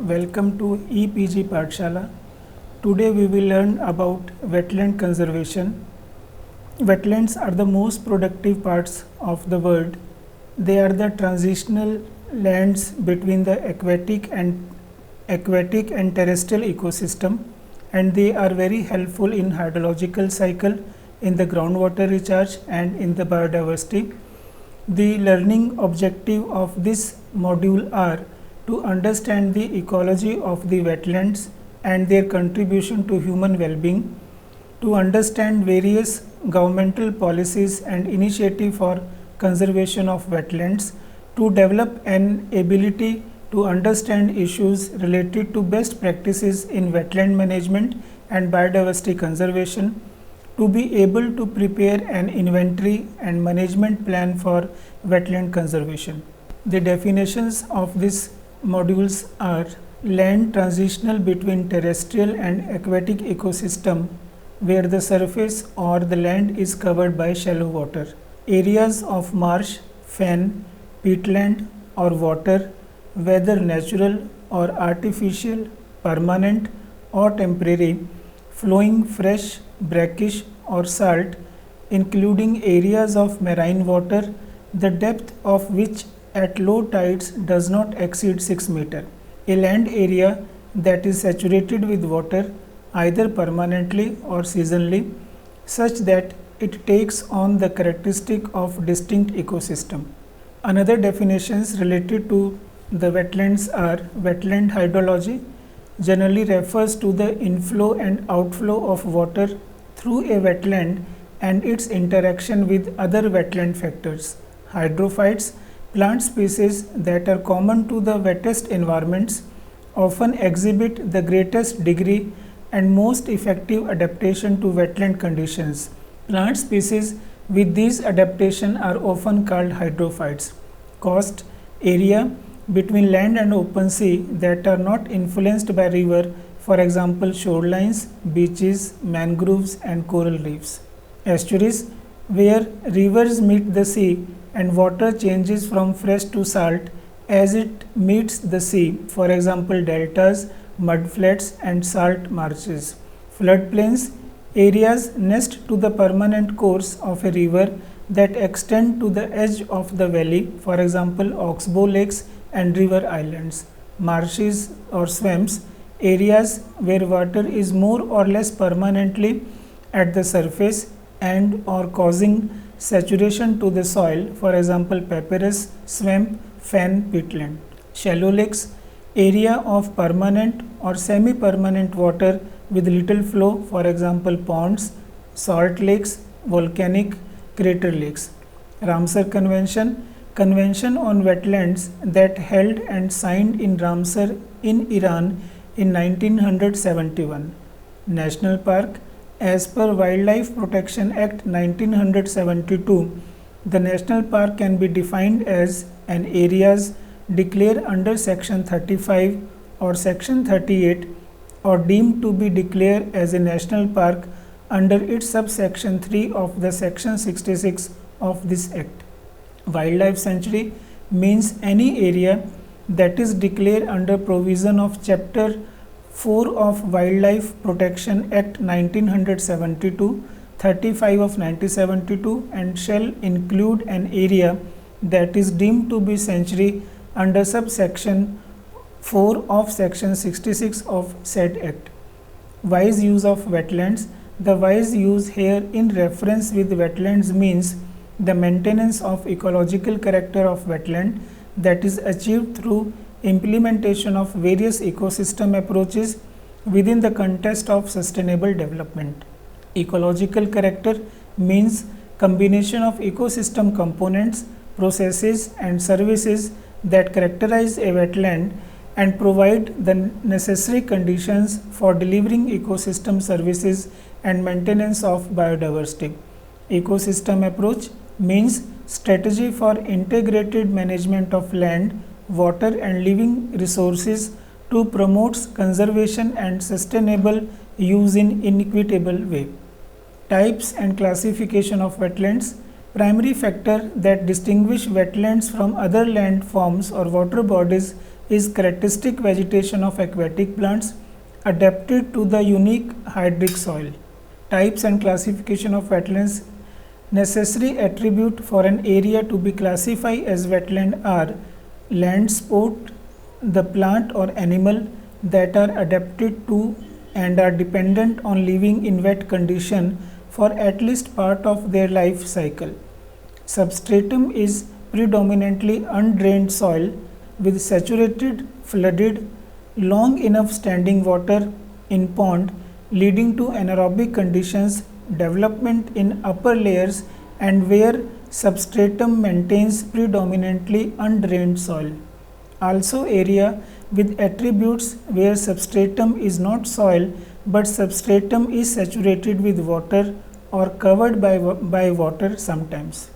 welcome to EPG Pathshala. Today we will learn about wetland conservation. Wetlands are the most productive parts of the world. They are the transitional lands between the aquatic and terrestrial ecosystem, and they are very helpful in hydrological cycle, in the groundwater recharge and in the biodiversity. The learning objective of this module are to understand the ecology of the wetlands and their contribution to human well-being, to understand various governmental policies and initiative for conservation of wetlands, to develop an ability to understand issues related to best practices in wetland management and biodiversity conservation, to be able to prepare an inventory and management plan for wetland conservation. The definitions of these modules are: land transitional between terrestrial and aquatic ecosystem where the surface or the land is covered by shallow water. Areas of marsh, fen, peatland or water, whether natural or artificial, permanent or temporary, flowing fresh, brackish or salt, including areas of marine water, the depth of which at low tides does not exceed 6 meters. A land area that is saturated with water either permanently or seasonally, such that it takes on the characteristic of distinct ecosystem. Another definitions related to the wetlands are: wetland hydrology generally refers to the inflow and outflow of water through a wetland and its interaction with other wetland factors. Hydrophytes, plant species that are common to the wettest environments, often exhibit the greatest degree and most effective adaptation to wetland conditions. Plant species with these adaptation are often called hydrophytes. Coast area between land and open sea that are not influenced by river, for example shorelines, beaches, mangroves and coral reefs. Estuaries, where rivers meet the sea and water changes from fresh to salt as it meets the sea, for example deltas, mudflats and salt marshes. Floodplains, areas next to the permanent course of a river that extend to the edge of the valley, for example oxbow lakes and river islands. Marshes or swamps, areas where water is more or less permanently at the surface and or causing saturation to the soil, for example papyrus, swamp, fen, peatland. Shallow lakes, area of permanent or semi-permanent water with little flow, for example ponds, salt lakes, volcanic, crater lakes. Ramsar Convention, Convention on Wetlands that held and signed in Ramsar in Iran in 1971. National Park, as per Wildlife Protection Act 1972, the national park can be defined as an areas declared under section 35 or section 38 or deemed to be declared as a national park under its subsection 3 of the section 66 of this act. Wildlife sanctuary means any area that is declared under provision of chapter 4 of Wildlife Protection Act 1972, 35 of 1972 and shall include an area that is deemed to be sanctuary under subsection 4 of section 66 of said act. Wise use of wetlands. The wise use here in reference with wetlands means the maintenance of ecological character of wetland that is achieved through implementation of various ecosystem approaches within the context of sustainable development. Ecological character means combination of ecosystem components, processes and services that characterize a wetland and provide the necessary conditions for delivering ecosystem services and maintenance of biodiversity. Ecosystem approach means strategy for integrated management of land, water and living resources to promote conservation and sustainable use in equitable way. Types and classification of wetlands. Primary factor that distinguish wetlands from other land forms or water bodies is characteristic vegetation of aquatic plants adapted to the unique hydric soil. Types and classification of wetlands. Necessary attribute for an area to be classified as wetland are land sport, the plant or animal that are adapted to and are dependent on living in wet condition for at least part of their life cycle. Substratum is predominantly undrained soil with saturated, flooded, long enough standing water in pond leading to anaerobic conditions development in upper layers and where substratum maintains predominantly undrained soil. Also area with attributes where substratum is not soil but substratum is saturated with water or covered by water sometimes.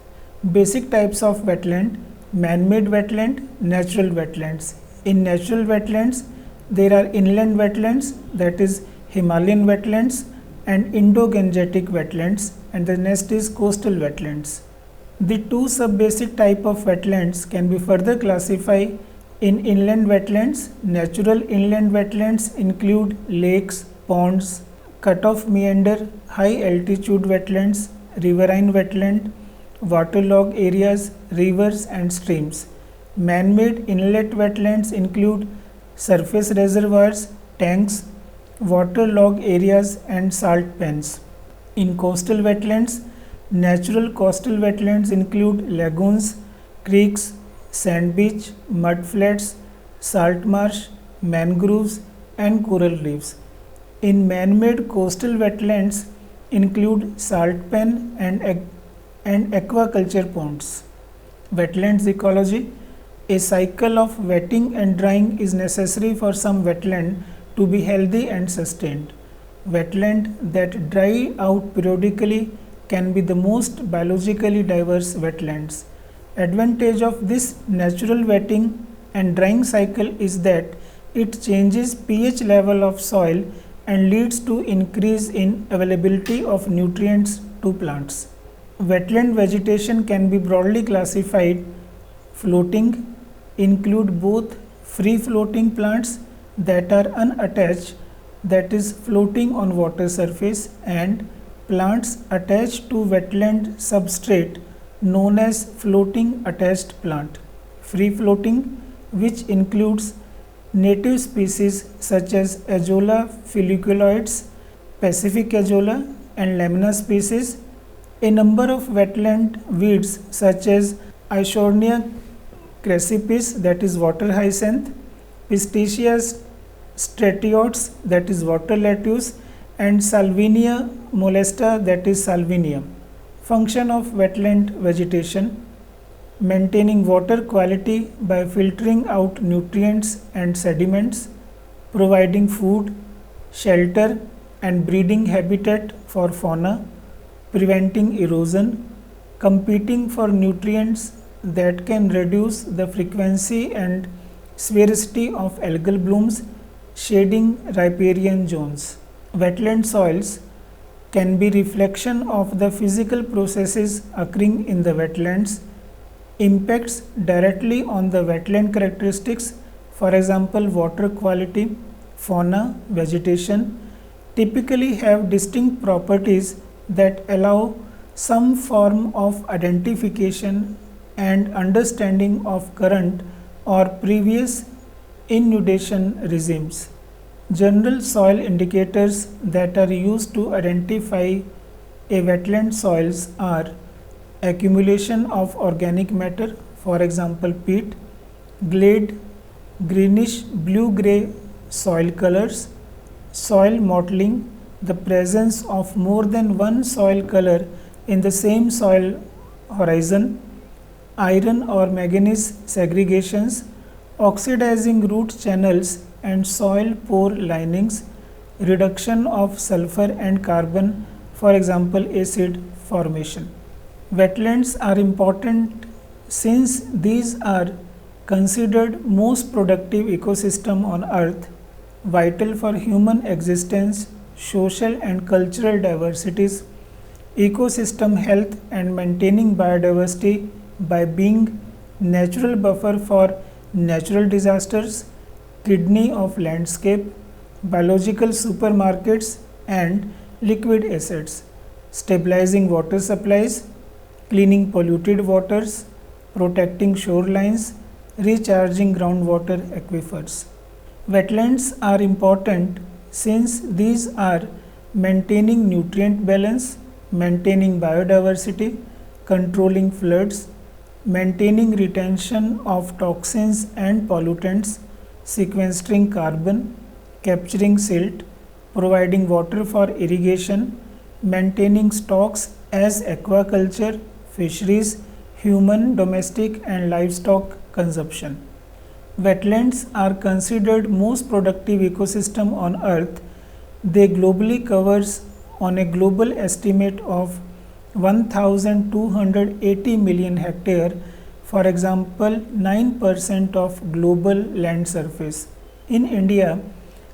Basic types of wetland: man-made wetland, natural wetlands. In natural wetlands, there are inland wetlands, that is Himalayan wetlands, and Indo-Gangetic wetlands, and the next is coastal wetlands. The two sub-basic type of wetlands can be further classified in inland wetlands. Natural inland wetlands include lakes, ponds, cut-off meander, high altitude wetlands, riverine wetland, waterlogged areas, rivers and streams. Man-made inlet wetlands include surface reservoirs, tanks, waterlogged areas and salt pans. In coastal wetlands, natural coastal wetlands include lagoons, creeks, sand beach, mud flats, salt marsh, mangroves and coral reefs. In man-made coastal wetlands include salt pan and aquaculture ponds. Wetlands ecology. A cycle of wetting and drying is necessary for some wetland to be healthy and sustained. Wetland that dry out periodically can be the most biologically diverse wetlands. Advantage of this natural wetting and drying cycle is that it changes pH level of soil and leads to increase in availability of nutrients to plants. Wetland vegetation can be broadly classified. Floating include both free floating plants that are unattached, that is floating on water surface, and plants attached to wetland substrate known as floating attached plant. Free floating, which includes native species such as Azolla folliculoides, Pacific Azolla and Lamina species. A number of wetland weeds such as Ischornia crassipes, that is water hyacinth, Pistacia stratiotes, that is water lettuce, and Salvinia molesta, that is salvinium. Function of wetland vegetation: maintaining water quality by filtering out nutrients and sediments, providing food, shelter and breeding habitat for fauna, preventing erosion, competing for nutrients that can reduce the frequency and sphericity of algal blooms, shading riparian zones. Wetland soils can be reflection of the physical processes occurring in the wetlands, impacts directly on the wetland characteristics, for example water quality, fauna, vegetation, typically have distinct properties that allow some form of identification and understanding of current or previous inundation regimes. General soil indicators that are used to identify a wetland soils are accumulation of organic matter, for example peat, glade, greenish blue-gray soil colors, soil mottling, the presence of more than one soil color in the same soil horizon, iron or manganese segregations, oxidizing root channels and soil pore linings, reduction of sulfur and carbon, for example acid formation. Wetlands are important since these are considered most productive ecosystem on earth, vital for human existence, social and cultural diversities, ecosystem health and maintaining biodiversity by being natural buffer for natural disasters, kidney of landscape, biological supermarkets and liquid assets, stabilizing water supplies, cleaning polluted waters, protecting shorelines, recharging groundwater aquifers. Wetlands are important since these are maintaining nutrient balance, maintaining biodiversity, controlling floods, maintaining retention of toxins and pollutants, sequestering carbon, capturing silt, providing water for irrigation, maintaining stocks as aquaculture, fisheries, human, domestic and livestock consumption. Wetlands are considered most productive ecosystem on earth. They globally covers on a global estimate of 1280 million hectare, for example 9% of global land surface. In India,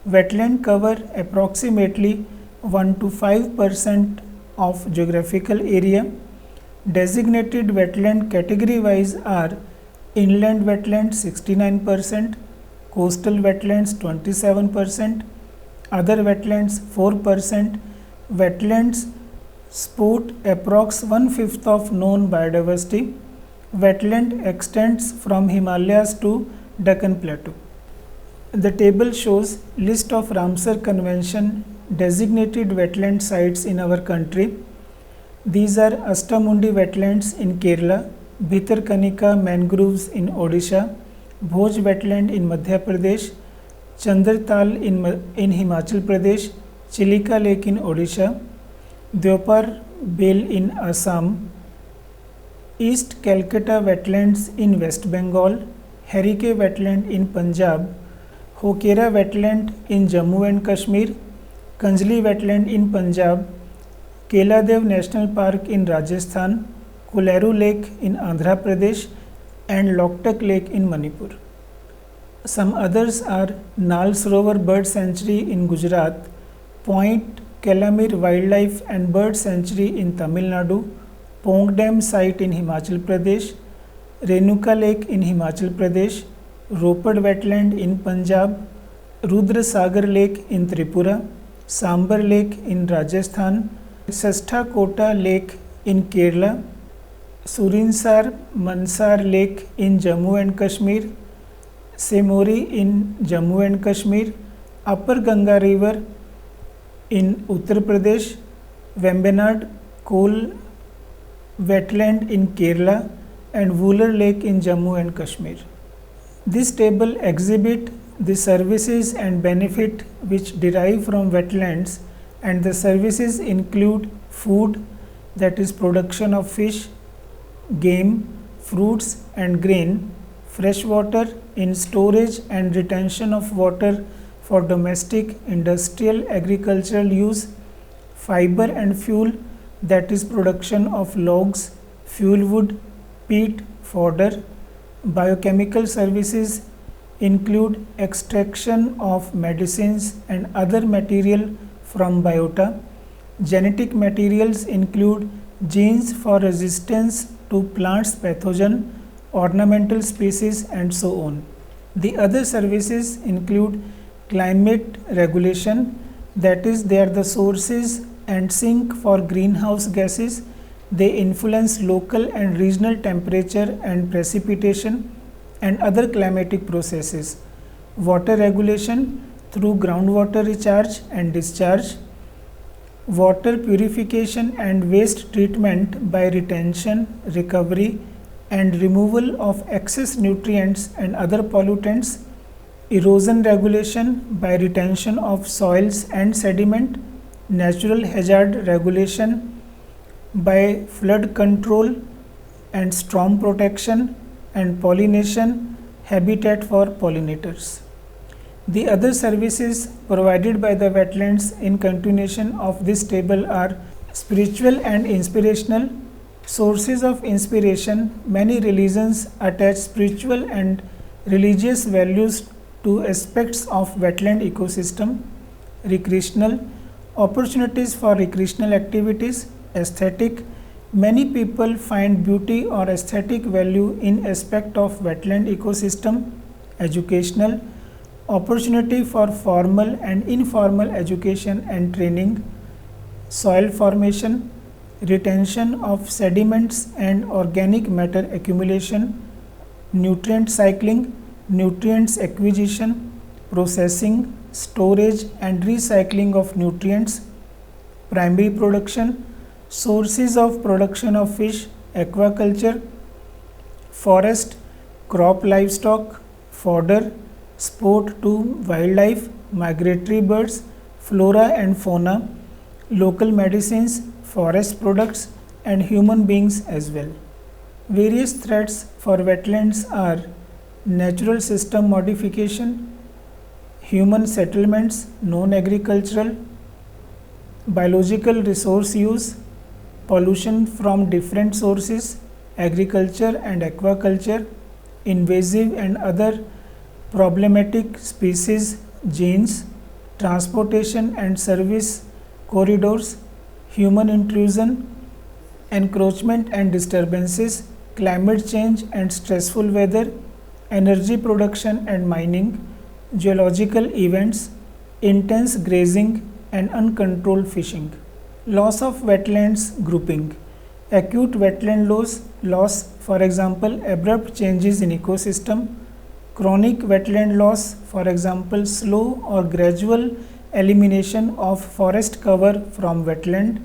wetland cover approximately 1 to 5% of geographical area. Designated wetland category wise are inland wetlands 69%, coastal wetlands 27%, other wetlands 4%. Wetlands support approx 1/5 of known biodiversity. Wetland extends from Himalayas to Deccan Plateau. The table shows list of Ramsar Convention designated wetland sites in our country. These are Astamundi wetlands in Kerala, Bhitarkanika mangroves in Odisha, Bhoj wetland in Madhya Pradesh, Chandratal in Himachal Pradesh, Chilika lake in Odisha, Deopar Bel in Assam, East Calcutta wetlands in West Bengal, Harike wetland in Punjab, Hokera wetland in Jammu and Kashmir, Kanjli wetland in Punjab, Keladev National Park in Rajasthan, Koleru Lake in Andhra Pradesh and Loktak Lake in Manipur. Some others are Nal Sarovar Bird Sanctuary in Gujarat, Point Calamir Wildlife and Bird Sanctuary in Tamil Nadu, Pong Dam site in Himachal Pradesh, Renuka Lake in Himachal Pradesh, Ropad wetland in Punjab, Rudra Sagar Lake in Tripura, Sambar Lake in Rajasthan, Sastha Kota Lake in Kerala, Surinsar Mansar Lake in Jammu and Kashmir, Semori in Jammu and Kashmir, Upper Ganga River in Uttar Pradesh, Vembanad Coal wetland in Kerala and Wooler Lake in Jammu and Kashmir. This table exhibits the services and benefit which derive from wetlands, and the services include food, that is production of fish, game, fruits and grain, fresh water in storage and retention of water for domestic, industrial, agricultural use, fiber and fuel, that is production of logs, fuel wood, peat, fodder. Biochemical services include extraction of medicines and other material from biota. Genetic materials include genes for resistance to plants' pathogen, ornamental species and so on. The other services include climate regulation, that is they are the sources and sink for greenhouse gases. They influence local and regional temperature and precipitation and other climatic processes. Water regulation through groundwater recharge and discharge. Water purification and waste treatment by retention, recovery and removal of excess nutrients and other pollutants. Erosion regulation by retention of soils and sediment. Natural hazard regulation by flood control and storm protection and pollination, habitat for pollinators. The other services provided by the wetlands in continuation of this table are spiritual and inspirational. Sources of inspiration: many religions attach spiritual and religious values to aspects of wetland ecosystem. Recreational: opportunities for recreational activities, Aesthetic. Many people find beauty or aesthetic value in aspect of wetland ecosystem. Educational. Opportunity for formal and informal education and training. Soil formation, retention of sediments and organic matter accumulation, nutrient cycling, nutrients acquisition, processing, storage and recycling of nutrients, primary production, sources of production of fish, aquaculture, forest, crop livestock, fodder, sport to wildlife, migratory birds, flora and fauna, local medicines, forest products and human beings as well. Various threats for wetlands are natural system modification, human settlements, non-agricultural, biological resource use, pollution from different sources, agriculture and aquaculture, invasive and other problematic species, genes, transportation and service corridors, human intrusion, encroachment and disturbances, climate change and stressful weather, energy production and mining, geological events, intense grazing and uncontrolled fishing. Loss of wetlands grouping. Acute wetland loss, for example, abrupt changes in ecosystem. Chronic wetland loss, for example, slow or gradual elimination of forest cover from wetland.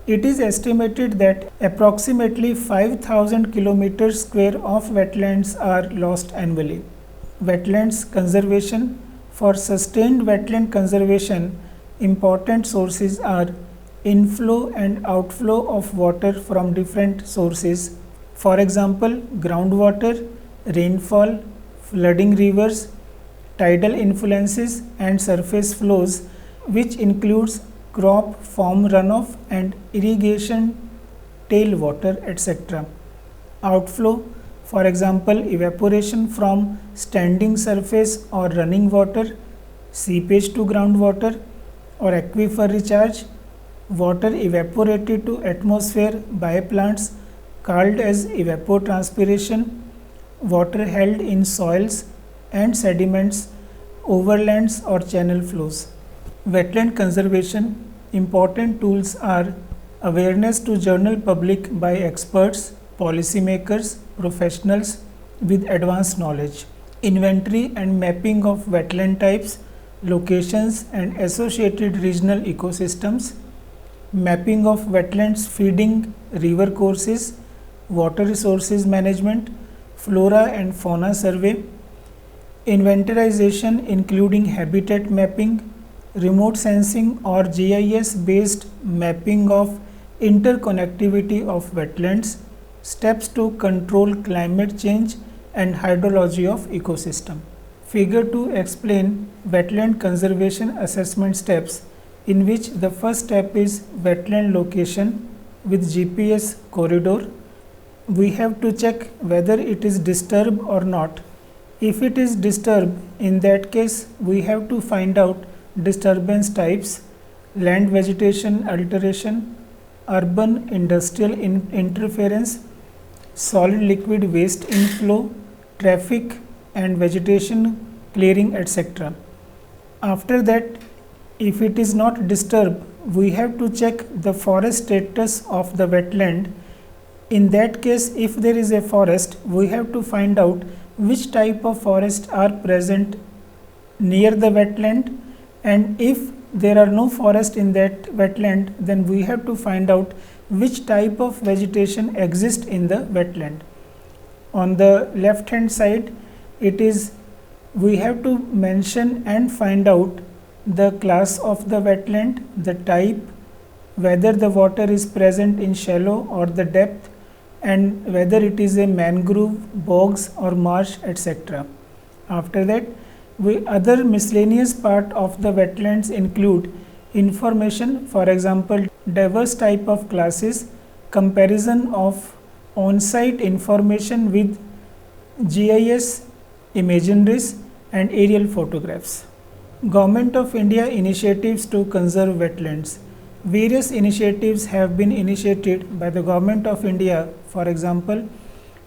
It is estimated that approximately 5,000 kilometers square of wetlands are lost annually. Wetlands conservation. For sustained wetland conservation, important sources are inflow and outflow of water from different sources. For example, groundwater, rainfall, flooding rivers, tidal influences and surface flows, which includes crop farm runoff and irrigation tailwater, etc. Outflow, for example, evaporation from standing surface or running water, seepage to groundwater or aquifer recharge, water evaporated to atmosphere by plants called as evapotranspiration, water held in soils and sediments, overlands or channel flows. Wetland conservation. Important tools are awareness to general public by experts, policymakers, professionals with advanced knowledge, inventory and mapping of wetland types, locations and associated regional ecosystems, mapping of wetlands feeding river courses, water resources management, flora and fauna survey, inventarization including habitat mapping, remote sensing or GIS based mapping of interconnectivity of wetlands, steps to control climate change and hydrology of ecosystem. Figure 2 explain wetland conservation assessment steps, in which the first step is wetland location with GPS corridor. We have to check whether it is disturbed or not. If it is disturbed, in that case we have to find out disturbance types, land vegetation alteration, urban industrial interference, solid liquid waste inflow, traffic and vegetation clearing, etc. After that, if it is not disturbed, we have to check the forest status of the wetland. In that case, if there is a forest, we have to find out which type of forest are present near the wetland, and if there are no forest in that wetland, then we have to find out which type of vegetation exists in the wetland. On the left hand side, it is we have to mention and find out the class of the wetland, the type, whether the water is present in shallow or the depth, and whether it is a mangrove, bogs or marsh, etc. After that, other miscellaneous part of the wetlands include information, for example, diverse type of classes, comparison of on-site information with GIS imageries and aerial photographs. Government of India initiatives to conserve wetlands. Various initiatives have been initiated by the Government of India. For example,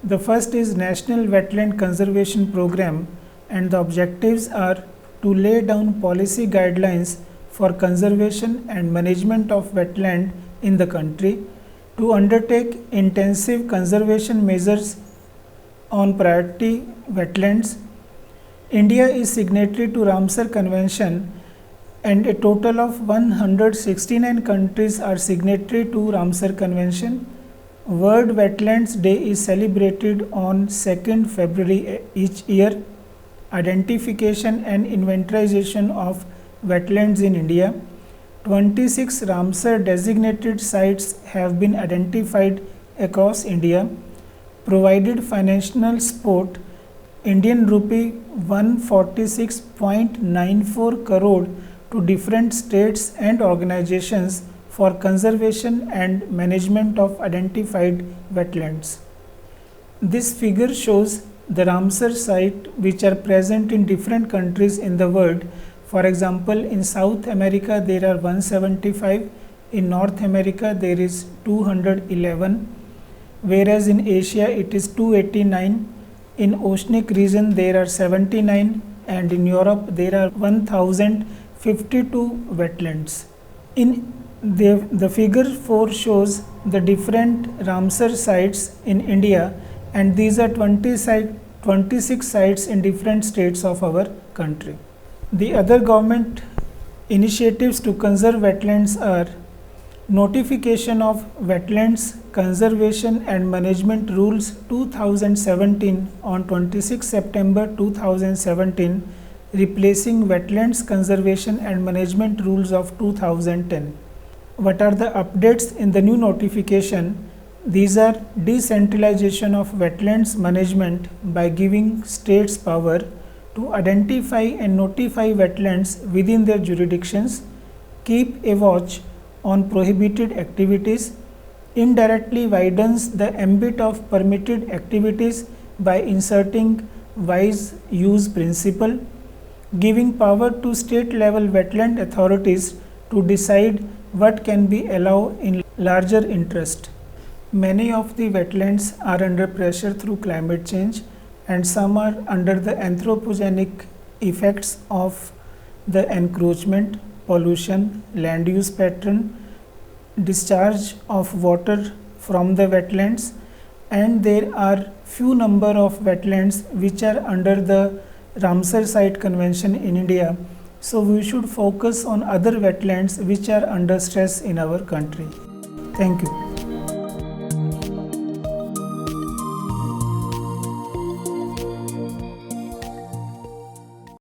the first is National Wetland Conservation Program, and the objectives are to lay down policy guidelines for conservation and management of wetland in the country, to undertake intensive conservation measures on priority wetlands. India is signatory to Ramsar Convention, and a total of 169 countries are signatory to Ramsar Convention. World Wetlands Day is celebrated on 2nd February each year. Identification and inventorization of wetlands in India. 26 Ramsar designated sites have been identified across India. Provided financial support Indian rupee 146.94 crore to different states and organizations for conservation and management of identified wetlands. This figure shows the Ramsar sites which are present in different countries in the world. For example, in South America there are 175, in North America there is 211, whereas in Asia it is 289, in Oceanic region there are 79, and in Europe there are 1052 wetlands. In the figure 4 shows the different Ramsar sites in India, and these are 26 sites in different states of our country. The other government initiatives to conserve wetlands are Notification of Wetlands Conservation and Management Rules 2017 on 26 September 2017, replacing Wetlands Conservation and Management Rules of 2010. What are the updates in the new notification? These are decentralization of wetlands management by giving states power to identify and notify wetlands within their jurisdictions, keep a watch on prohibited activities, indirectly widens the ambit of permitted activities by inserting wise use principle, giving power to state level wetland authorities to decide what can be allowed in larger interest. Many of the wetlands are under pressure through climate change, and some are under the anthropogenic effects of the encroachment, pollution, land use pattern, discharge of water from the wetlands, and there are few number of wetlands which are under the Ramsar Site Convention in India. So we should focus on other wetlands which are under stress in our country. Thank you.